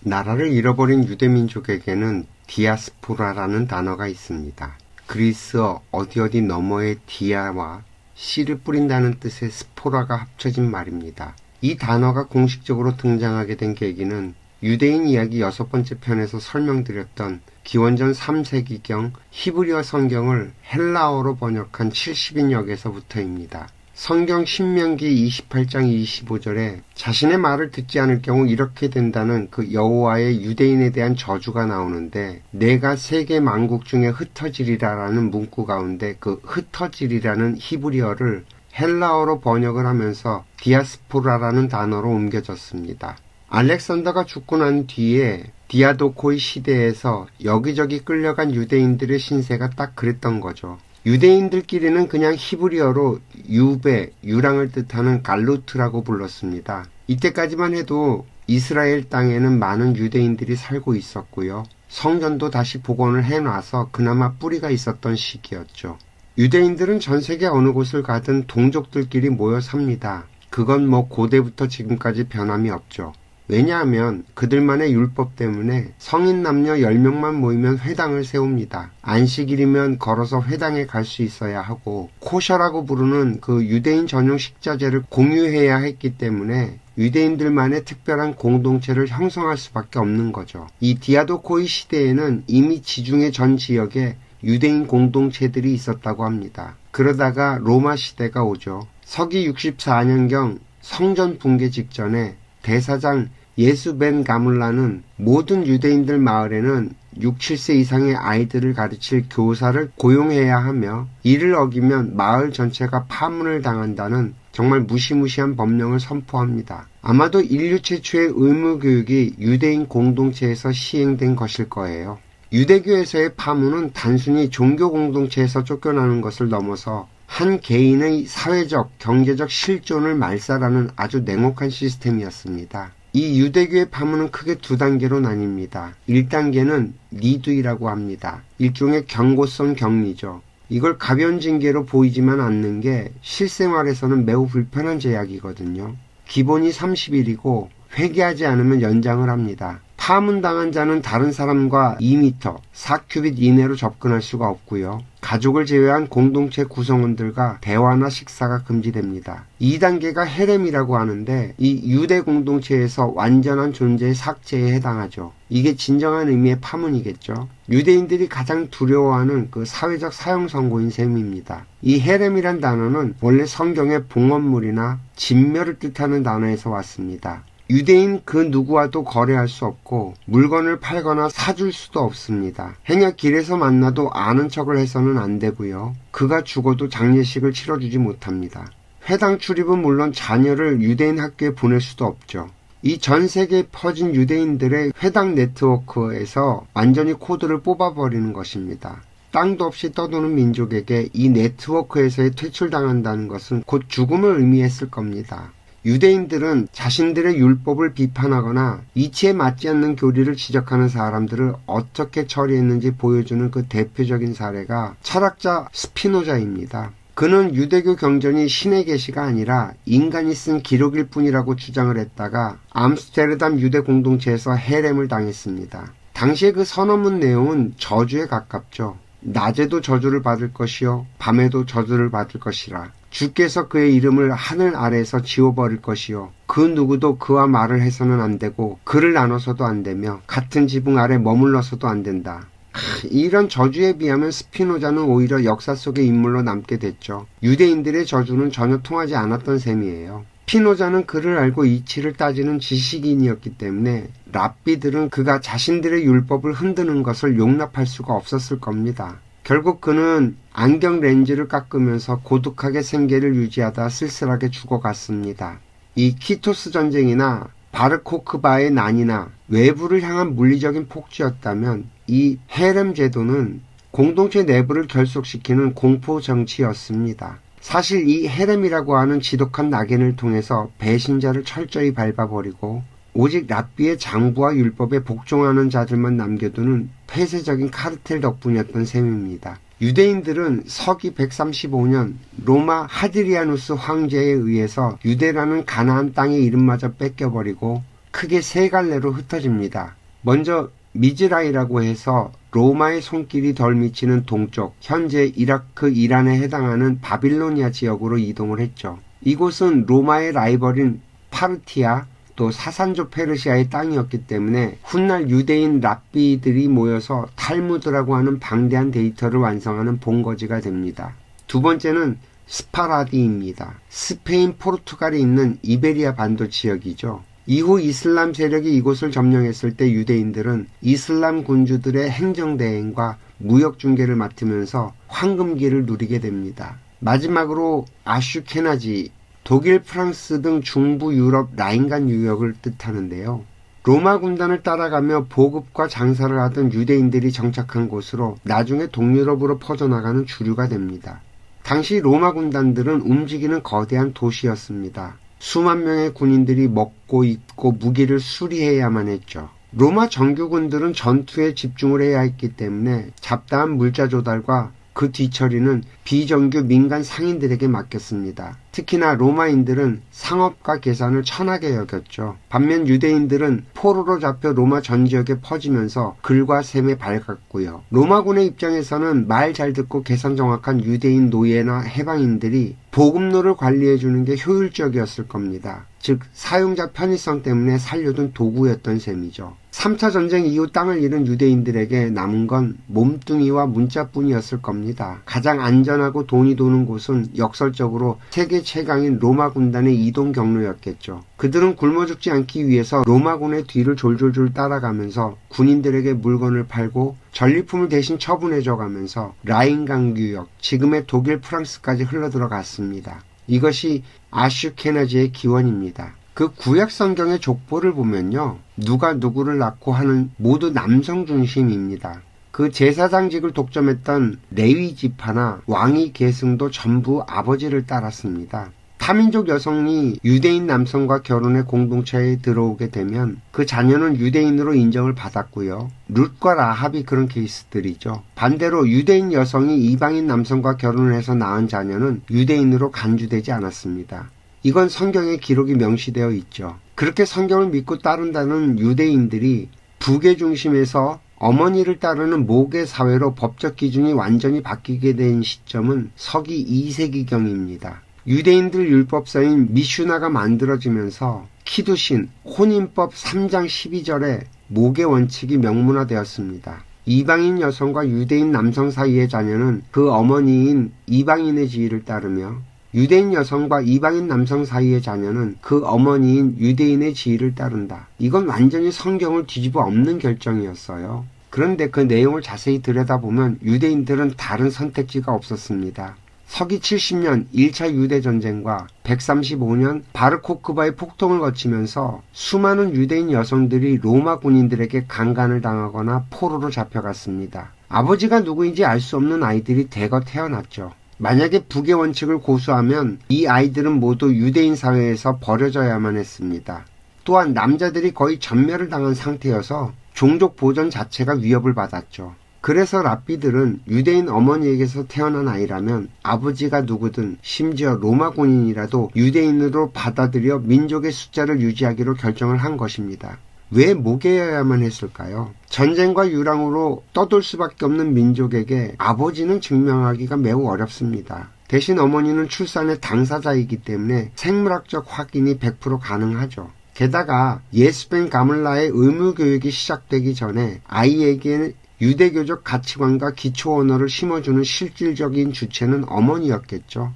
나라를 잃어버린 유대민족에게는 디아스포라라는 단어가 있습니다. 그리스어 어디 너머의 디아와 씨를 뿌린다는 뜻의 스포라가 합쳐진 말입니다. 이 단어가 공식적으로 등장하게 된 계기는 유대인 이야기 6번째 편에서 설명드렸던 기원전 3세기경 히브리어 성경을 헬라어로 번역한 70인역에서부터입니다. 성경 신명기 28장 25절에 자신의 말을 듣지 않을 경우 이렇게 된다는 그 여호와의 유대인에 대한 저주가 나오는데 내가 세계 만국 중에 흩어지리라라는 문구 가운데 그 흩어지리라는 히브리어를 헬라어로 번역을 하면서 디아스포라라는 단어로 옮겨졌습니다. 알렉산더가 죽고 난 뒤에 디아도코의 시대에서 여기저기 끌려간 유대인들의 신세가 딱 그랬던 거죠. 유대인들끼리는 그냥 히브리어로 유베, 유랑을 뜻하는 갈루트라고 불렀습니다. 이때까지만 해도 이스라엘 땅에는 많은 유대인들이 살고 있었고요. 성전도 다시 복원을 해놔서 그나마 뿌리가 있었던 시기였죠. 유대인들은 전 세계 어느 곳을 가든 동족들끼리 모여 삽니다. 그건 고대부터 지금까지 변함이 없죠. 왜냐하면 그들만의 율법 때문에 성인 남녀 10명만 모이면 회당을 세웁니다. 안식일이면 걸어서 회당에 갈 수 있어야 하고 코셔라고 부르는 그 유대인 전용 식자재를 공유해야 했기 때문에 유대인들만의 특별한 공동체를 형성할 수밖에 없는 거죠. 이 디아도코이 시대에는 이미 지중해 전 지역에 유대인 공동체들이 있었다고 합니다. 그러다가 로마 시대가 오죠. 서기 64년경 성전 붕괴 직전에 대사장 예수 벤 가물라는 모든 유대인들 마을에는 6, 7세 이상의 아이들을 가르칠 교사를 고용해야 하며 이를 어기면 마을 전체가 파문을 당한다는 정말 무시무시한 법령을 선포합니다. 아마도 인류 최초의 의무교육이 유대인 공동체에서 시행된 것일 거예요. 유대교에서의 파문은 단순히 종교 공동체에서 쫓겨나는 것을 넘어서 한 개인의 사회적, 경제적 실존을 말살하는 아주 냉혹한 시스템이었습니다. 이 유대교의 파문은 크게 2단계로 나뉩니다. 1단계는 니두이라고 합니다. 일종의 경고성 격리죠. 이걸 가벼운 징계로 보이지만 않는 게 실생활에서는 매우 불편한 제약이거든요. 기본이 30일이고 회개하지 않으면 연장을 합니다. 파문당한 자는 다른 사람과 2m, 4큐빗 이내로 접근할 수가 없고요. 가족을 제외한 공동체 구성원들과 대화나 식사가 금지됩니다. 2단계가 헤렘이라고 하는데 이 유대 공동체에서 완전한 존재의 삭제에 해당하죠. 이게 진정한 의미의 파문이겠죠. 유대인들이 가장 두려워하는 그 사회적 사형 선고인 셈입니다. 이 헤렘이란 단어는 원래 성경의 봉헌물이나 진멸을 뜻하는 단어에서 왔습니다. 유대인 그 누구와도 거래할 수 없고 물건을 팔거나 사줄 수도 없습니다. 행여 길에서 만나도 아는 척을 해서는 안 되고요. 그가 죽어도 장례식을 치러주지 못합니다. 회당 출입은 물론 자녀를 유대인 학교에 보낼 수도 없죠. 이 전 세계에 퍼진 유대인들의 회당 네트워크에서 완전히 코드를 뽑아버리는 것입니다. 땅도 없이 떠도는 민족에게 이 네트워크에서의 퇴출당한다는 것은 곧 죽음을 의미했을 겁니다. 유대인들은 자신들의 율법을 비판하거나 이치에 맞지 않는 교리를 지적하는 사람들을 어떻게 처리했는지 보여주는 그 대표적인 사례가 철학자 스피노자입니다. 그는 유대교 경전이 신의 계시가 아니라 인간이 쓴 기록일 뿐이라고 주장을 했다가 암스테르담 유대 공동체에서 헤렘을 당했습니다. 당시의 그 선언문 내용은 저주에 가깝죠. 낮에도 저주를 받을 것이요 밤에도 저주를 받을 것이라. 주께서 그의 이름을 하늘 아래에서 지워버릴 것이요 그 누구도 그와 말을 해서는 안 되고 그를 나눠서도 안 되며 같은 지붕 아래 머물러서도 안 된다. 이런 저주에 비하면 스피노자는 오히려 역사 속의 인물로 남게 됐죠. 유대인들의 저주는 전혀 통하지 않았던 셈이에요. 스피노자는 그를 알고 이치를 따지는 지식인이었기 때문에 랍비들은 그가 자신들의 율법을 흔드는 것을 용납할 수가 없었을 겁니다. 결국 그는 안경 렌즈를 깎으면서 고독하게 생계를 유지하다 쓸쓸하게 죽어갔습니다. 이 키토스 전쟁이나 바르코크바의 난이나 외부를 향한 물리적인 폭주였다면 이 헤렘 제도는 공동체 내부를 결속시키는 공포 정치였습니다. 사실 이 헤렘이라고 하는 지독한 낙인을 통해서 배신자를 철저히 밟아버리고 오직 랍비의 장부와 율법에 복종하는 자들만 남겨두는 폐쇄적인 카르텔 덕분이었던 셈입니다. 유대인들은 서기 135년 로마 하드리아누스 황제에 의해서 유대라는 가나안 땅의 이름마저 뺏겨버리고 크게 세 갈래로 흩어집니다. 먼저 미즈라이라고 해서 로마의 손길이 덜 미치는 동쪽, 현재 이라크, 이란에 해당하는 바빌로니아 지역으로 이동을 했죠. 이곳은 로마의 라이벌인 파르티아, 또 사산조 페르시아의 땅이었기 때문에 훗날 유대인 랍비들이 모여서 탈무드라고 하는 방대한 데이터를 완성하는 본거지가 됩니다. 두 번째는 스파라디입니다. 스페인, 포르투갈이 있는 이베리아 반도 지역이죠. 이후 이슬람 세력이 이곳을 점령했을 때 유대인들은 이슬람 군주들의 행정대행과 무역중개를 맡으면서 황금기를 누리게 됩니다. 마지막으로 아슈케나지, 독일, 프랑스 등 중부 유럽 라인간 유역을 뜻하는데요. 로마 군단을 따라가며 보급과 장사를 하던 유대인들이 정착한 곳으로 나중에 동유럽으로 퍼져나가는 주류가 됩니다. 당시 로마 군단들은 움직이는 거대한 도시였습니다. 수만 명의 군인들이 먹고 입고 무기를 수리해야만 했죠. 로마 정규군들은 전투에 집중을 해야 했기 때문에 잡다한 물자 조달과 그 뒤처리는 비정규 민간 상인들에게 맡겼습니다. 특히나 로마인들은 상업과 계산을 천하게 여겼죠. 반면 유대인들은 포로로 잡혀 로마 전 지역에 퍼지면서 글과 셈에 밝았고요. 로마군의 입장에서는 말 잘 듣고 계산 정확한 유대인 노예나 해방인들이 보급로를 관리해주는 게 효율적이었을 겁니다. 즉 사용자 편의성 때문에 살려둔 도구였던 셈이죠. 3차 전쟁 이후 땅을 잃은 유대인들에게 남은 건 몸뚱이와 문자뿐이었을 겁니다. 가장 안전하고 돈이 도는 곳은 역설적으로 세계 최강인 로마 군단의 이동 경로였겠죠. 그들은 굶어 죽지 않기 위해서 로마군의 뒤를 졸졸졸 따라가면서 군인들에게 물건을 팔고 전리품을 대신 처분해줘 가면서 라인강 유역, 지금의 독일, 프랑스까지 흘러들어갔습니다. 이것이 아슈케나지의 기원입니다. 그 구약 성경의 족보를 보면요, 누가 누구를 낳고 하는 모두 남성 중심입니다. 그 제사장직을 독점했던 레위 지파나 왕위 계승도 전부 아버지를 따랐습니다. 타민족 여성이 유대인 남성과 결혼해 공동체에 들어오게 되면 그 자녀는 유대인으로 인정을 받았고요. 룻과 라합이 그런 케이스들이죠. 반대로 유대인 여성이 이방인 남성과 결혼을 해서 낳은 자녀는 유대인으로 간주되지 않았습니다. 이건 성경에 기록이 명시되어 있죠. 그렇게 성경을 믿고 따른다는 유대인들이 부계 중심에서 어머니를 따르는 모계 사회로 법적 기준이 완전히 바뀌게 된 시점은 서기 2세기경입니다. 유대인들 율법서인 미슈나가 만들어지면서 키두신, 혼인법 3장 12절에 모계 원칙이 명문화되었습니다. 이방인 여성과 유대인 남성 사이의 자녀는 그 어머니인 이방인의 지위를 따르며 유대인 여성과 이방인 남성 사이의 자녀는 그 어머니인 유대인의 지위를 따른다. 이건 완전히 성경을 뒤집어 엎는 결정이었어요. 그런데 그 내용을 자세히 들여다보면 유대인들은 다른 선택지가 없었습니다. 서기 70년 1차 유대전쟁과 135년 바르코크바의 폭동을 거치면서 수많은 유대인 여성들이 로마 군인들에게 강간을 당하거나 포로로 잡혀갔습니다. 아버지가 누구인지 알 수 없는 아이들이 대거 태어났죠. 만약에 부계 원칙을 고수하면 이 아이들은 모두 유대인 사회에서 버려져야만 했습니다. 또한 남자들이 거의 전멸을 당한 상태여서 종족 보존 자체가 위협을 받았죠. 그래서 랍비들은 유대인 어머니에게서 태어난 아이라면 아버지가 누구든 심지어 로마 군인이라도 유대인으로 받아들여 민족의 숫자를 유지하기로 결정을 한 것입니다. 왜 모계여야만 했을까요? 전쟁과 유랑으로 떠돌 수밖에 없는 민족에게 아버지는 증명하기가 매우 어렵습니다. 대신 어머니는 출산의 당사자이기 때문에 생물학적 확인이 100% 가능하죠. 게다가 예스벤 가물라의 의무교육이 시작되기 전에 아이에게 유대교적 가치관과 기초 언어를 심어주는 실질적인 주체는 어머니였겠죠.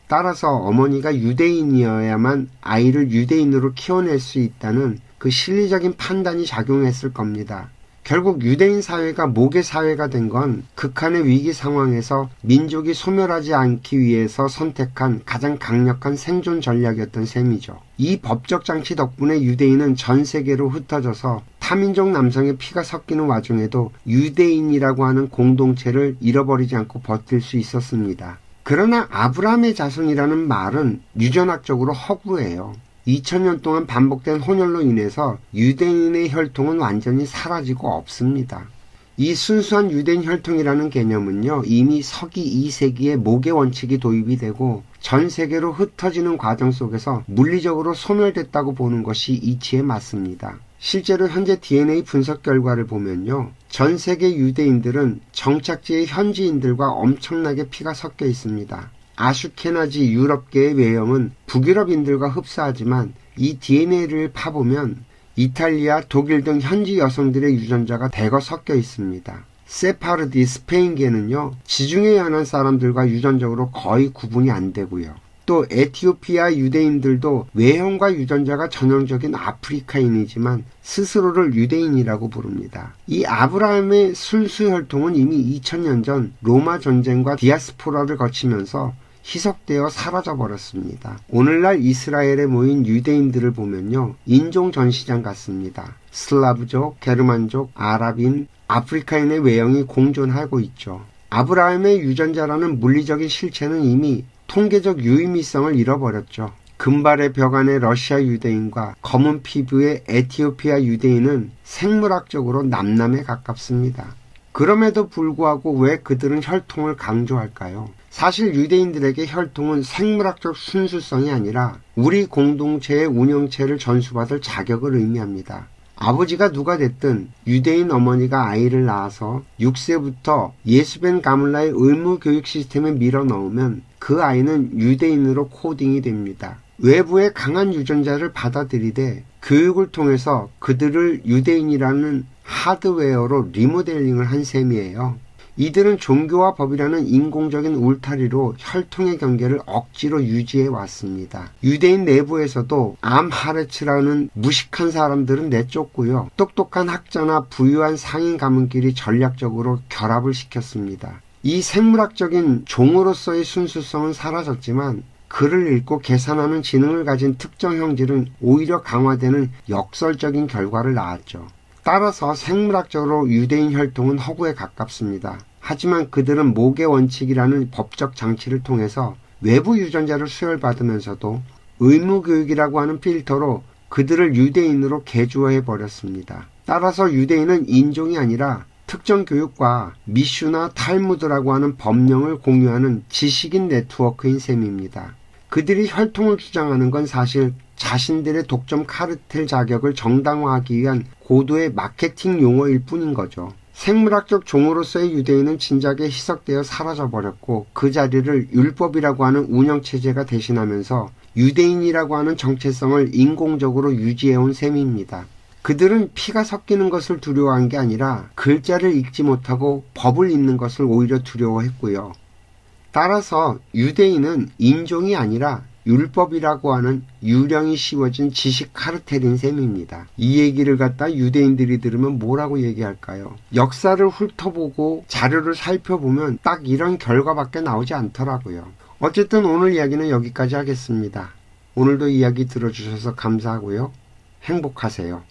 따라서 어머니가 유대인이어야만 아이를 유대인으로 키워낼 수 있다는 그 실리적인 판단이 작용했을 겁니다. 결국 유대인 사회가 모계 사회가 된 건 극한의 위기 상황에서 민족이 소멸하지 않기 위해서 선택한 가장 강력한 생존 전략이었던 셈이죠. 이 법적 장치 덕분에 유대인은 전 세계로 흩어져서 타민족 남성의 피가 섞이는 와중에도 유대인이라고 하는 공동체를 잃어버리지 않고 버틸 수 있었습니다. 그러나 아브라함의 자손이라는 말은 유전학적으로 허구예요. 2000년 동안 반복된 혼혈로 인해서 유대인의 혈통은 완전히 사라지고 없습니다. 이 순수한 유대인 혈통이라는 개념은요, 이미 서기 2세기에 모계 원칙이 도입이 되고 전 세계로 흩어지는 과정 속에서 물리적으로 소멸됐다고 보는 것이 이치에 맞습니다. 실제로 현재 DNA 분석 결과를 보면요, 전 세계 유대인들은 정착지의 현지인들과 엄청나게 피가 섞여 있습니다. 아슈케나지 유럽계의 외형은 북유럽인들과 흡사하지만 이 DNA를 파보면 이탈리아, 독일 등 현지 여성들의 유전자가 대거 섞여 있습니다. 세파르디, 스페인계는요, 지중해 연안 사람들과 유전적으로 거의 구분이 안 되고요. 또 에티오피아 유대인들도 외형과 유전자가 전형적인 아프리카인이지만 스스로를 유대인이라고 부릅니다. 이 아브라함의 순수 혈통은 이미 2000년 전 로마 전쟁과 디아스포라를 거치면서 희석되어 사라져버렸습니다. 오늘날 이스라엘에 모인 유대인들을 보면요, 인종 전시장 같습니다. 슬라브족, 게르만족, 아랍인, 아프리카인의 외형이 공존하고 있죠. 아브라함의 유전자라는 물리적인 실체는 이미 통계적 유의미성을 잃어버렸죠. 금발의 벽 안의 러시아 유대인과 검은 피부의 에티오피아 유대인은 생물학적으로 남남에 가깝습니다. 그럼에도 불구하고 왜 그들은 혈통을 강조할까요? 사실 유대인들에게 혈통은 생물학적 순수성이 아니라 우리 공동체의 운영체를 전수받을 자격을 의미합니다. 아버지가 누가 됐든 유대인 어머니가 아이를 낳아서 6세부터 예수벤 가물라의 의무 교육 시스템에 밀어넣으면 그 아이는 유대인으로 코딩이 됩니다. 외부의 강한 유전자를 받아들이되 교육을 통해서 그들을 유대인이라는 하드웨어로 리모델링을 한 셈이에요. 이들은 종교와 법이라는 인공적인 울타리로 혈통의 경계를 억지로 유지해 왔습니다. 유대인 내부에서도 암하레츠라는 무식한 사람들은 내쫓고요, 똑똑한 학자나 부유한 상인 가문끼리 전략적으로 결합을 시켰습니다. 이 생물학적인 종으로서의 순수성은 사라졌지만 글을 읽고 계산하는 지능을 가진 특정 형질은 오히려 강화되는 역설적인 결과를 낳았죠. 따라서 생물학적으로 유대인 혈통은 허구에 가깝습니다. 하지만 그들은 모계 원칙이라는 법적 장치를 통해서 외부 유전자를 수혈받으면서도 의무교육이라고 하는 필터로 그들을 유대인으로 개조해버렸습니다. 따라서 유대인은 인종이 아니라 특정 교육과 미슈나 탈무드라고 하는 법령을 공유하는 지식인 네트워크인 셈입니다. 그들이 혈통을 주장하는 건 사실 자신들의 독점 카르텔 자격을 정당화하기 위한 고도의 마케팅 용어일 뿐인 거죠. 생물학적 종으로서의 유대인은 진작에 희석되어 사라져버렸고 그 자리를 율법이라고 하는 운영체제가 대신하면서 유대인이라고 하는 정체성을 인공적으로 유지해온 셈입니다. 그들은 피가 섞이는 것을 두려워한 게 아니라 글자를 읽지 못하고 법을 읽는 것을 오히려 두려워했고요. 따라서 유대인은 인종이 아니라 율법이라고 하는 유령이 씌워진 지식 카르텔인 셈입니다. 이 얘기를 갖다 유대인들이 들으면 뭐라고 얘기할까요? 역사를 훑어보고 자료를 살펴보면 딱 이런 결과밖에 나오지 않더라고요. 어쨌든 오늘 이야기는 여기까지 하겠습니다. 오늘도 이야기 들어주셔서 감사하고요. 행복하세요.